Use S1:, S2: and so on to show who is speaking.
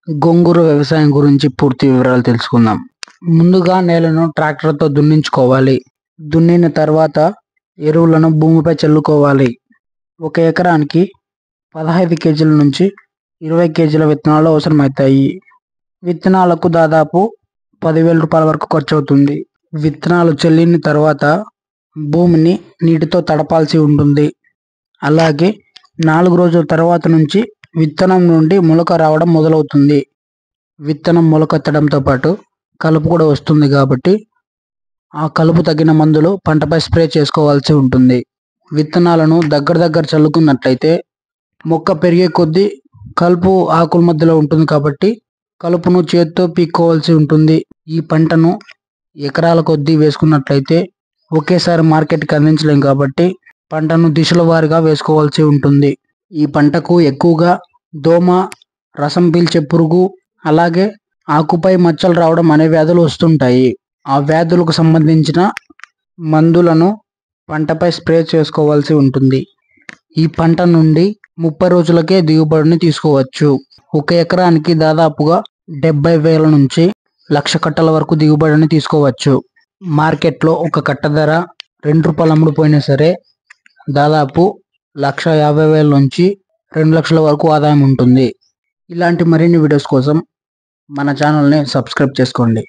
S1: గోంగూర వ్యవసాయం గురించి పూర్తి వివరాలు తెలుసుకుందాం. ముందుగా నేలను ట్రాక్టర్తో దున్నించుకోవాలి. దున్నిన తర్వాత ఎరువులను భూమిపై చల్లుకోవాలి. 1 ఎకరానికి 15 కేజీల నుంచి 20 కేజీల విత్తనాలు అవసరమవుతాయి. విత్తనాలకు దాదాపు 10,000 రూపాయల వరకు ఖర్చు అవుతుంది. విత్తనాలు చల్లిన తర్వాత భూమిని నీటితో తడపాల్సి ఉంటుంది. అలాగే 4 రోజుల తర్వాత నుంచి విత్తనం నుండి మొలక రావడం మొదలవుతుంది. విత్తనం మొలకెత్తడంతో పాటు కలుపు కూడా వస్తుంది కాబట్టి ఆ కలుపు తగిన మందులు పంటపై స్ప్రే చేసుకోవాల్సి ఉంటుంది. విత్తనాలను దగ్గర చల్లుకున్నట్లయితే మొక్క పెరిగే కొద్దీ కలుపు ఆకుల మధ్యలో ఉంటుంది కాబట్టి కలుపును చేత్తో పీక్కోవాల్సి ఉంటుంది. ఈ పంటను ఎకరాల కొద్దీ వేసుకున్నట్లయితే ఒకేసారి మార్కెట్కి అందించలేం కాబట్టి పంటను దిశల వారీగా వేసుకోవాల్సి ఉంటుంది. ఈ పంటకు ఎక్కువగా దోమ, రసం పీల్చే పురుగు, అలాగే ఆకుపై మచ్చలు రావడం అనే వ్యాధులు వస్తుంటాయి. ఆ వ్యాధులకు సంబంధించిన మందులను పంటపై స్ప్రే చేసుకోవాల్సి ఉంటుంది. ఈ పంట నుండి 30 రోజులకే దిగుబడిని తీసుకోవచ్చు. 1 ఎకరానికి దాదాపుగా 70,000 నుంచి 1,00,000 కట్టల వరకు దిగుబడిని తీసుకోవచ్చు. మార్కెట్లో ఒక కట్ట ధర ₹2 అమ్ముడుపోయినా సరే దాదాపు 1,50,000 నుంచి 2,00,000 వరకు ఆదాయం ఉంటుంది. ఇలాంటి మరిన్ని వీడియోస్ కోసం మన ఛానల్ని సబ్స్క్రైబ్ చేసుకోండి.